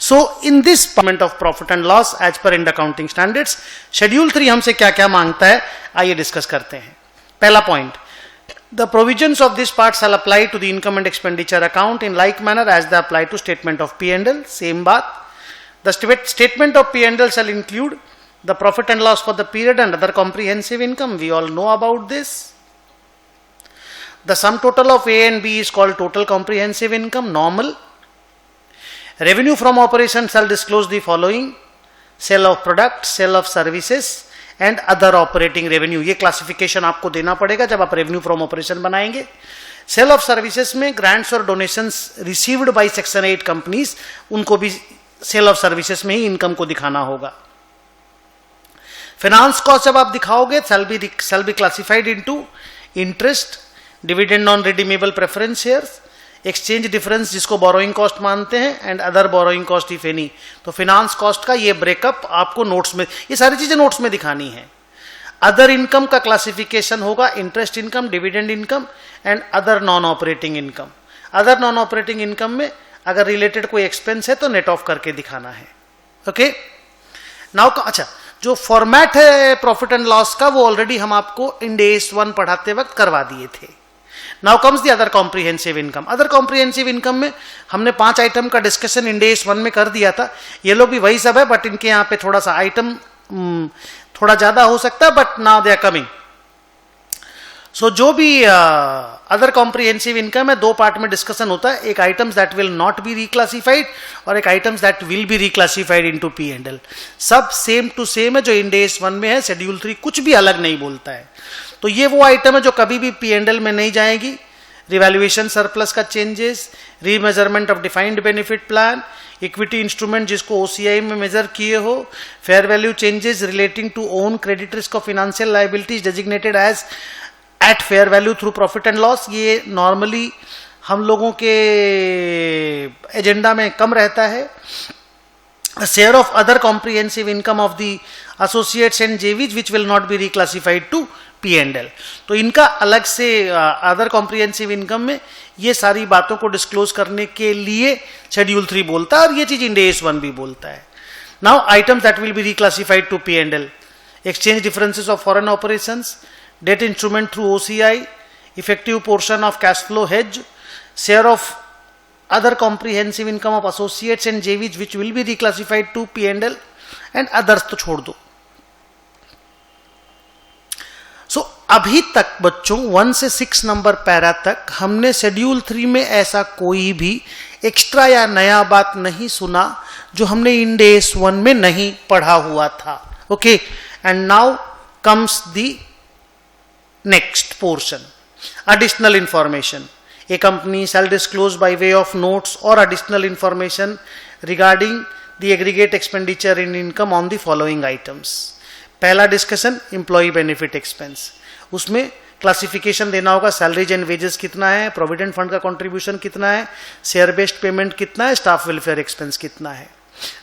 So in this payment of profit and loss as per Ind accounting standards, schedule 3 हमसे क्या क्या मांगता है, आइए डिस्कस करते हैं। पहला point, the provisions of this part shall apply to the income and expenditure account in like manner as the apply to statement of P and L. Same बात, the statement of P and L shall include the profit and loss for the period and other comprehensive income, we all know about this. The sum total of A and B is called total comprehensive income, normal. Revenue from operations shall disclose the following: sale of product, sale of services and other operating revenue. ये classification आपको देना पड़ेगा जब आप revenue from operation बनाएंगे। Cell of services में grants और donations received by section 8 companies, उनको भी सेल ऑफ सर्विसेज में ही इनकम को दिखाना होगा। फाइनेंस कॉस्ट जब आप दिखाओगे shall be classified into interest, dividend on redeemable preference shares, exchange difference जिसको बोरोइंग कॉस्ट मानते हैं and other borrowing cost if any. तो फाइनेंस कॉस्ट का ये ब्रेकअप आपको नोट्स में, ये सारी चीजें नोट्स में दिखानी है। अदर इनकम का क्लासिफिकेशन होगा interest income, dividend income and other non operating income. Other non operating income में अगर रिलेटेड कोई एक्सपेंस है तो नेट ऑफ करके दिखाना है। ओके नाउ, अच्छा जो फॉर्मेट है प्रॉफिट एंड लॉस का वो ऑलरेडी हम आपको इंड AS 1 पढ़ाते वक्त करवा दिए थे। Now comes the other comprehensive income. Other comprehensive income में हमने 5 आइटम का डिस्कशन इंड AS 1 में कर दिया था। ये लोग भी वही सब है, बट इनके यहाँ पे थोड़ा सा आइटम थोड़ा ज्यादा हो सकता है, but now they are coming. So जो भी अदर कॉम्प्रिहेंसिव इनकम है, 2 पार्ट में डिस्कशन होता है, एक items that will not be reclassified और एक items that will be reclassified into P and L. सब सेम टू सेम है जो इंड AS 1 में है, शेड्यूल 3 कुछ भी अलग नहीं बोलता है। तो ये वो आइटम है जो कभी भी पी एंड एल में नहीं जाएगी। रिवैल्यूएशन सरप्लस का changes, remeasurement of defined benefit plan, equity instrument जिसको OCI में मेजर किए हो, fair value changes relating to own credit risk of financial liabilities designated as at fair value through profit and loss. ये normally हम लोगों के agenda में कम रहता है। Share of other comprehensive income of the associates and JVs which will not be reclassified to P and L. तो इनका अलग से अदर कॉम्प्रिहेंसिव इनकम में ये सारी बातों को डिस्क्लोज करने के लिए शेड्यूल 3 बोलता है और ये चीज इंड AS 1 भी बोलता है। Now items that will be reclassified to P and L: exchange differences of foreign operations, debt instrument through OCI, effective portion of cash flow hedge, share of other comprehensive income of associates and JVs which will be reclassified to P and L and others तो छोड़ दो। सो अभी तक बच्चों 1 से 6 number para तक हमने schedule 3 में ऐसा कोई भी एक्स्ट्रा या नया बात नहीं सुना जो हमने इंड AS 1 में नहीं पढ़ा हुआ था। Okay, and now comes the next portion, additional information. A company shall disclose by way of notes or additional information regarding the aggregate expenditure in income on the following items. पहला discussion employ benefit expense, उसमें classification देना होगा, salaries and wages कितना है, provident fund का contribution कितना है, share based payment कितना है, स्टाफ वेलफेयर एक्सपेंस कितना है।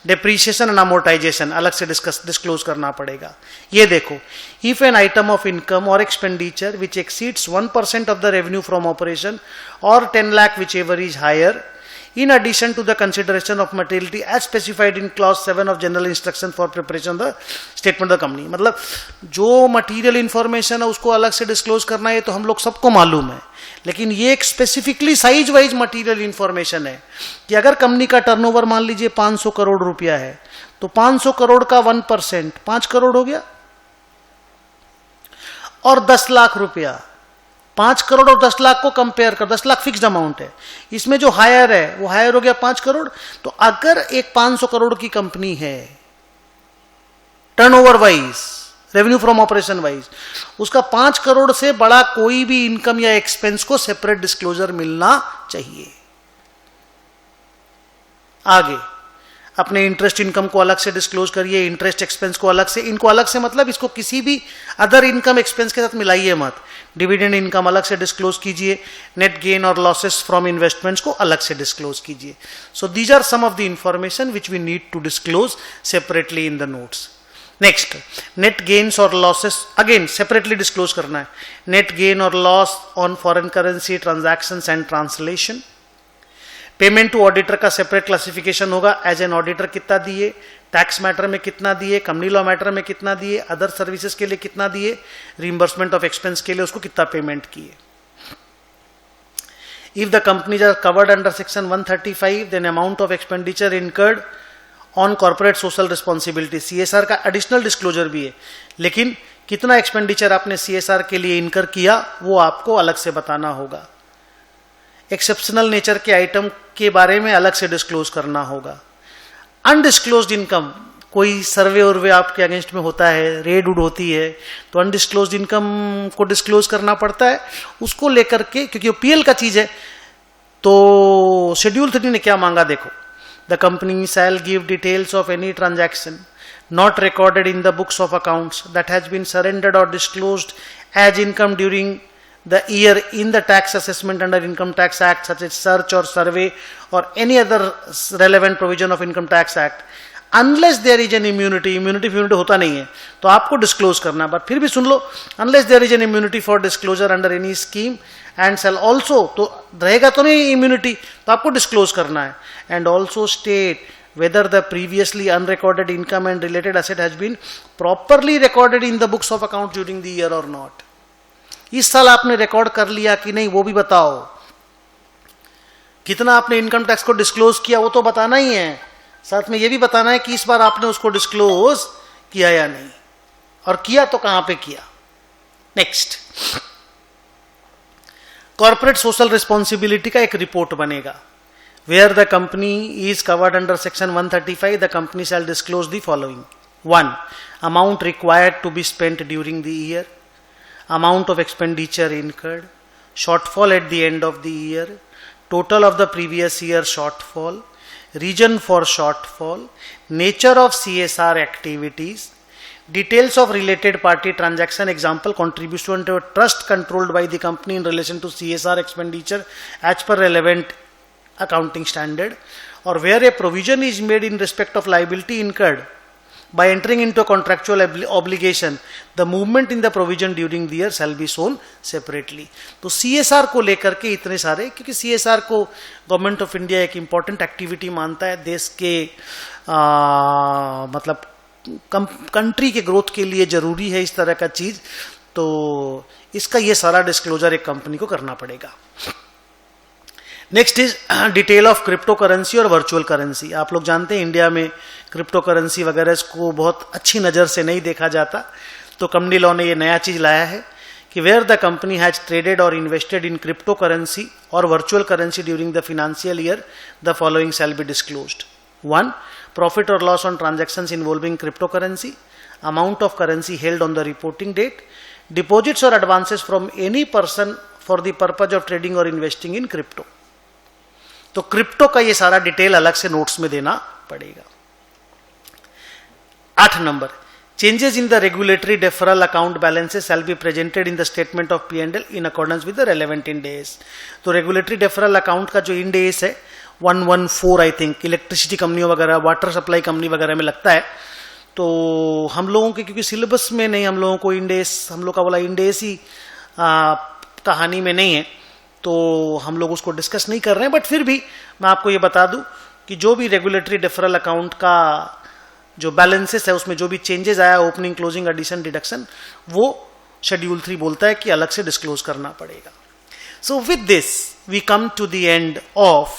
डेप्रीशिएशन एंड अमोर्टाइजेशन अलग से डिस्क्लोज करना पड़ेगा। ये देखो, if an item of income और expenditure which exceeds 1% of the revenue from operation और 10 lakh whichever is higher in addition to the consideration of materiality as specified in clause 7 of general instruction for preparation of the statement of the company। मतलब जो material information है उसको अलग से disclose करना है, तो हम लोग सबको मालूम है, लेकिन ये एक specifically size wise material information है कि अगर कंपनी का टर्नओवर मान लीजिए 500 करोड़ रुपया है, तो 500 करोड़ का 1% 5 करोड़ हो गया, और 10 लाख रुपया, 5 करोड़ और 10 लाख को कंपेयर कर, 10 लाख फिक्स्ड अमाउंट है, इसमें जो हायर है वो हायर हो गया 5 करोड़। तो अगर एक 500 करोड़ की कंपनी है turnover wise, revenue from operation wise, उसका 5 करोड़ से बड़ा कोई भी इनकम या एक्सपेंस को सेपरेट डिस्क्लोजर मिलना चाहिए। आगे अपने इंटरेस्ट इनकम को अलग से डिस्क्लोज करिए, इंटरेस्ट एक्सपेंस को अलग से, इनको अलग से मतलब इसको किसी भी अदर इनकम एक्सपेंस के साथ मिलाइए मत। डिविडेंड इनकम अलग से डिस्क्लोज कीजिए, नेट गेन और लॉसेस फ्रॉम इन्वेस्टमेंट्स को अलग से डिस्क्लोज कीजिए। So these are some of the information which we need to disclose separately in the notes. Next, net gains और लॉसेस अगेन सेपरेटली डिस्क्लोज करना है। नेट गेन और loss on foreign currency transactions and translation, payment to auditor का separate classification होगा, as an auditor कितना दिए, tax matter में कितना दिए, कंपनी लॉ मैटर में कितना दिए, अदर सर्विसेज के लिए कितना दिए, रिइंबर्समेंट ऑफ एक्सपेंस के लिए उसको कितना पेमेंट किए. If the companies are covered under section 135, then amount of expenditure incurred on corporate social responsibility, CSR का एडिशनल डिस्क्लोजर भी है, लेकिन कितना एक्सपेंडिचर आपने CSR के लिए इनकर किया वो आपको अलग से बताना होगा. एक्सेप्शनल नेचर के आइटम के बारे में अलग से डिस्क्लोज करना होगा. अनडिस्क्लोज्ड इनकम, कोई सर्वे उर्वे आपके अगेंस्ट में होता है, रेड उड होती है, तो अनडिस्क्लोज्ड इनकम को डिस्क्लोज करना पड़ता है. उसको लेकर के, क्योंकि वो पीएल का चीज है, तो शेड्यूल 3 ने क्या मांगा देखो. The company shall give details of any transaction not recorded in the books of accounts that has been surrendered और disclosed as income during the year in the tax assessment under Income Tax Act, such as search or survey or any other relevant provision of Income Tax Act, unless there is an immunity. immunity होता नहीं है तो आपको disclose करना. But फिर भी सुन लो, unless there is an immunity for disclosure under any scheme and shall also, तो रहेगा तो नहीं immunity, तो आपको डिस्क्लोज करना है. and also state whether the previously unrecorded income and related asset has been properly recorded in the books of account during the year or not. इस साल आपने रिकॉर्ड कर लिया कि नहीं वो भी बताओ. कितना आपने इनकम टैक्स को डिस्क्लोज किया वो तो बताना ही है, साथ में ये भी बताना है कि इस बार आपने उसको डिस्क्लोज किया या नहीं, और किया तो कहां पे किया. नेक्स्ट, कॉर्पोरेट सोशल रिस्पॉन्सिबिलिटी का एक रिपोर्ट बनेगा. Where the company is covered under section 135, the company shall disclose the following. 1. Amount required to be spent during the year, amount of expenditure incurred, shortfall at the end of the year, total of the previous year shortfall, reason for shortfall, nature of CSR activities, details of related party transaction, example contribution to a trust controlled by the company in relation to CSR expenditure as per relevant accounting standard, or where a provision is made in respect of liability incurred by entering into a contractual obligation, the movement in the provision during the year shall be shown separately. तो CSR को लेकर के इतने सारे, क्योंकि CSR को government of India एक important activity मानता है देश के मतलब कंट्री के ग्रोथ के लिए जरूरी है इस तरह का चीज, तो इसका ये सारा डिस्क्लोजर एक कंपनी को करना पड़ेगा. Next is detail of crypto currency और वर्चुअल करेंसी. आप लोग जानते हैं इंडिया में क्रिप्टो करेंसी वगैरह को बहुत अच्छी नज़र से नहीं देखा जाता, तो कंपनी लॉ ने ये नया चीज लाया है कि where the company has traded और इन्वेस्टेड इन क्रिप्टो करेंसी और virtual currency during the financial year, the following shall be disclosed. 1. Profit और loss on transactions involving cryptocurrency, amount of currency held on the reporting date, deposits और advances from any person for the purpose of trading और investing in crypto. तो crypto का ये सारा detail अलग से notes में देना पड़ेगा. 8 number, changes in the regulatory deferral account balances shall be presented in the statement of P&L in accordance with the relevant end S. तो रेगुलेटरी डेफरल अकाउंट का जो इंड एस है 114 आई थिंक, इलेक्ट्रिसिटी कंपनी वगैरह, water supply company वगैरह में लगता है. तो हम लोगों के क्योंकि सिलेबस में नहीं, हम लोगों को इंड एस, हम लोग का बोला इंड एस ही कहानी में नहीं है, तो हम लोग उसको डिस्कस नहीं कर रहे हैं. बट फिर भी मैं आपको ये बता दूं कि जो भी रेगुलेटरी डेफरल अकाउंट का जो बैलेंसेस है उसमें जो भी चेंजेस आया, ओपनिंग, क्लोजिंग, एडिशन, डिडक्शन, वो शेड्यूल 3 बोलता है कि अलग से डिस्क्लोज करना पड़ेगा. So with this we come to the end of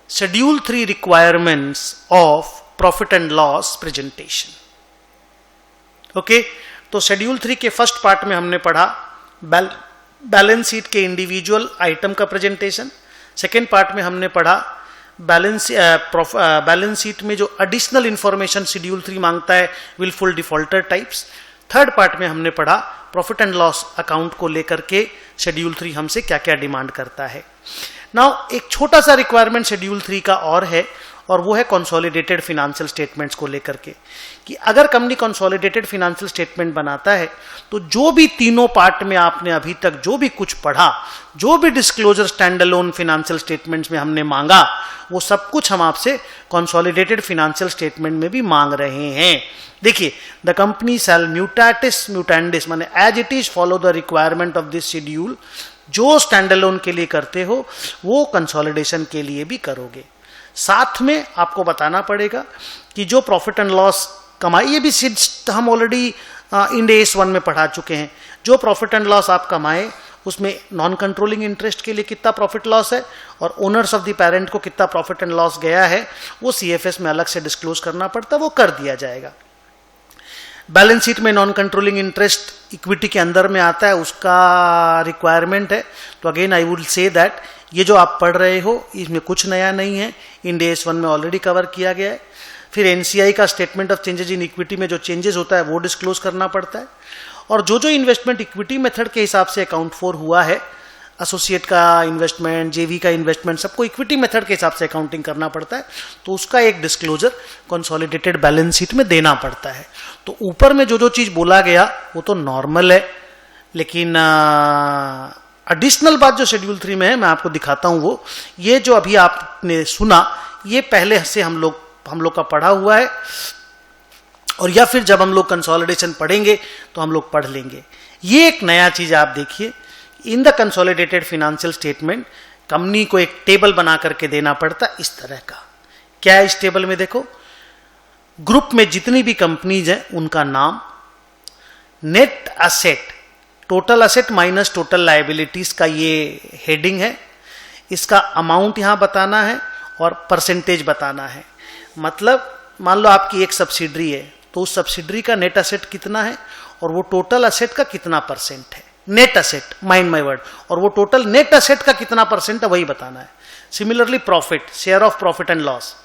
schedule 3 requirements of profit and loss presentation. Okay, तो शेड्यूल 3 के फर्स्ट पार्ट में हमने पढ़ा बैलेंस शीट के इंडिविजुअल आइटम का प्रेजेंटेशन. सेकेंड पार्ट में हमने पढ़ा बैलेंस शीट में जो एडिशनल इंफॉर्मेशन शेड्यूल 3 मांगता है, wilful defaulter types. Third part में हमने पढ़ा प्रॉफिट एंड लॉस अकाउंट को लेकर के शेड्यूल 3 हमसे क्या क्या डिमांड करता है. नाउ एक छोटा सा रिक्वायरमेंट शेड्यूल 3 का और है, और वो है कंसोलिडेटेड फाइनेंशियल स्टेटमेंट्स को लेकर के, कि अगर कंपनी कंसोलिडेटेड फाइनेंशियल स्टेटमेंट बनाता है तो जो भी तीनों पार्ट में आपने अभी तक जो भी कुछ पढ़ा, जो भी disclosure stand alone financial statements में हमने मांगा, वो सब कुछ हम आपसे कंसोलिडेटेड फाइनेंशियल स्टेटमेंट में भी मांग रहे हैं. देखिए, द कंपनी शैल म्यूटेंडिस माने as it is follow the requirement of this schedule जो स्टैंड अलोन के लिए करते हो वो कंसोलिडेशन के लिए भी करोगे। साथ में आपको बताना पड़ेगा कि जो प्रॉफिट एंड लॉस कमाई, ये भी हम ऑलरेडी इंड AS 1 में पढ़ा चुके हैं। जो प्रॉफिट एंड लॉस आप कमाए उसमें नॉन कंट्रोलिंग इंटरेस्ट के लिए कितना प्रॉफिट लॉस है और ओनर्स ऑफ द पेरेंट को कितना प्रॉफिट एंड लॉस गया है वो CFS में अलग से डिस्क्लोज करना पड़ता है, वो कर दिया जाएगा। बैलेंस शीट में नॉन कंट्रोलिंग इंटरेस्ट इक्विटी के अंदर में आता है, उसका रिक्वायरमेंट है। तो again I would say that ये जो आप पढ़ रहे हो इसमें कुछ नया नहीं है, इंड AS 1 में ऑलरेडी कवर किया गया है। फिर NCI का statement of changes in equity में जो चेंजेस होता है वो डिस्क्लोज करना पड़ता है। और जो जो इन्वेस्टमेंट इक्विटी मेथड के हिसाब से अकाउंट फॉर हुआ है, एसोसिएट का इन्वेस्टमेंट, JV का इन्वेस्टमेंट, सबको इक्विटी मेथड के हिसाब से अकाउंटिंग करना पड़ता है। तो उसका एक डिस्क्लोजर कंसोलिडेटेड बैलेंस शीट में देना पड़ता है। तो ऊपर में जो जो चीज बोला गया वो तो नॉर्मल है, लेकिन एडिशनल बात जो शेड्यूल 3 में है मैं आपको दिखाता हूं। वो ये जो अभी आपने सुना ये पहले से हम लोग का पढ़ा हुआ है, और या फिर जब हम लोग कंसोलिडेशन पढ़ेंगे तो हम लोग पढ़ लेंगे। ये एक नया चीज आप देखिए, in the consolidated financial statement company को एक टेबल बना करके देना पड़ता है इस तरह का। क्या है इस टेबल में? देखो, ग्रुप में जितनी भी कंपनीज हैं उनका नाम, net asset, total asset minus total liabilities का ये हेडिंग है। इसका अमाउंट यहां बताना है और परसेंटेज बताना है। मतलब मान लो आपकी एक सब्सिडरी है तो उस सब्सिडरी का नेट असेट कितना है और वो टोटल असेट का कितना परसेंट है। Net asset, mind my word, और वो टोटल नेट असेट का कितना परसेंट है वही बताना है। Similarly profit, share of profit and loss,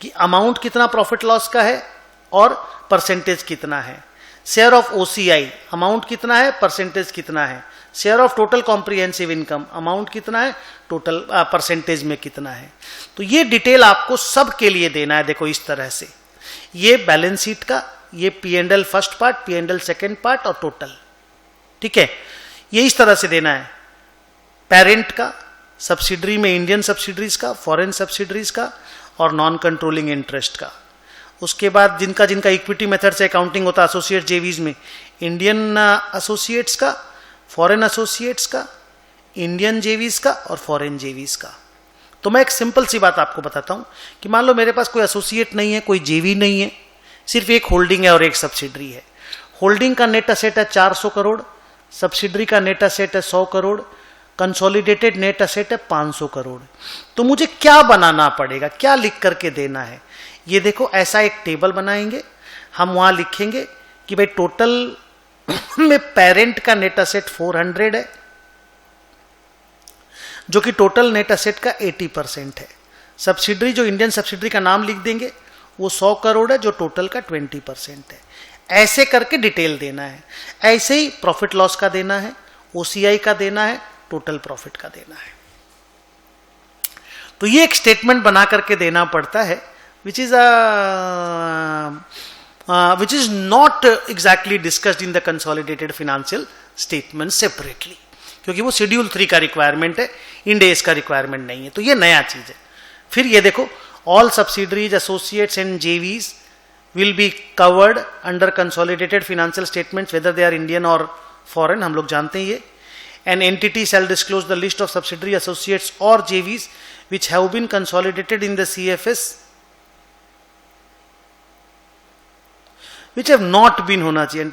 कि अमाउंट कितना प्रॉफिट लॉस का है और परसेंटेज कितना है। शेयर ऑफ OCI, अमाउंट कितना है, परसेंटेज कितना है। Share of total comprehensive income, amount कितना है, टोटल परसेंटेज में कितना है। तो ये डिटेल आपको सब के लिए देना है। देखो इस तरह से, ये बैलेंस शीट का, ये P&L first part, P&L second part और टोटल, ठीक है, ये इस तरह से देना है। पेरेंट का, सब्सिडरी में इंडियन सब्सिडरीज का, फॉरेन सब्सिडरीज का और नॉन कंट्रोलिंग इंटरेस्ट का। उसके बाद जिनका जिनका इक्विटी मेथड से अकाउंटिंग होता है एसोसिएट JVs में, इंडियन एसोसिएट्स का, फॉरेन एसोसिएट्स का, इंडियन JVs का और फॉरेन JVs का। तो मैं एक सिंपल सी बात आपको बताता हूं कि मान लो मेरे पास कोई एसोसिएट नहीं है, कोई JV नहीं है, सिर्फ एक होल्डिंग है और एक सब्सिडरी है। होल्डिंग का नेट असेट है 400 करोड़, सब्सिडरी का नेट असेट है 100 करोड़, कंसोलिडेटेड नेट असेट है 500 करोड़। तो मुझे क्या बनाना पड़ेगा, क्या लिख करके देना है? ये देखो, ऐसा एक टेबल बनाएंगे, हम वहां लिखेंगे कि भाई टोटल में पेरेंट का नेट असेट 400 है, जो कि टोटल नेट असेट का 80% है। सब्सिडरी, जो इंडियन सब्सिडरी का नाम लिख देंगे, वो 100 करोड़ है, जो टोटल का 20% है। ऐसे करके डिटेल देना है। ऐसे ही प्रॉफिट लॉस का देना है, OCI का देना है, टोटल प्रॉफिट का देना है। तो ये एक स्टेटमेंट बना करके देना पड़ता है, which is not exactly discussed in the consolidated financial statement separately, क्योंकि वो शेड्यूल 3 का रिक्वायरमेंट है, इंड AS का रिक्वायरमेंट नहीं है। तो ये नया चीज है। फिर ये देखो, all subsidiaries, associates and JVs will be covered under consolidated financial statements whether they are Indian or foreign, हम लोग जानते हैं ये। An entity shall disclose the list of subsidiary, associates or JVs which have been consolidated in the CFS, which have not been होना चाहिए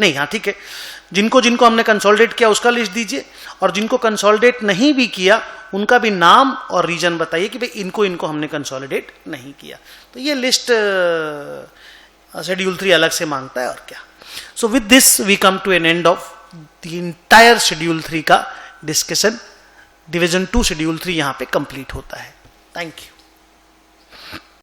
नहीं, हाँ ठीक है, जिनको जिनको हमने कंसोलिडेट किया उसका लिस्ट दीजिए, और जिनको कंसोलिडेट नहीं भी किया उनका भी नाम और रीजन बताइए कि भाई इनको इनको हमने कंसोलिडेट नहीं किया। तो ये लिस्ट शेड्यूल 3 अलग से मांगता है, और क्या। So with this we come to an end of the entire schedule 3 का डिस्कशन। डिवीजन 2 शेड्यूल 3 यहां पे कंप्लीट होता है। Thank you.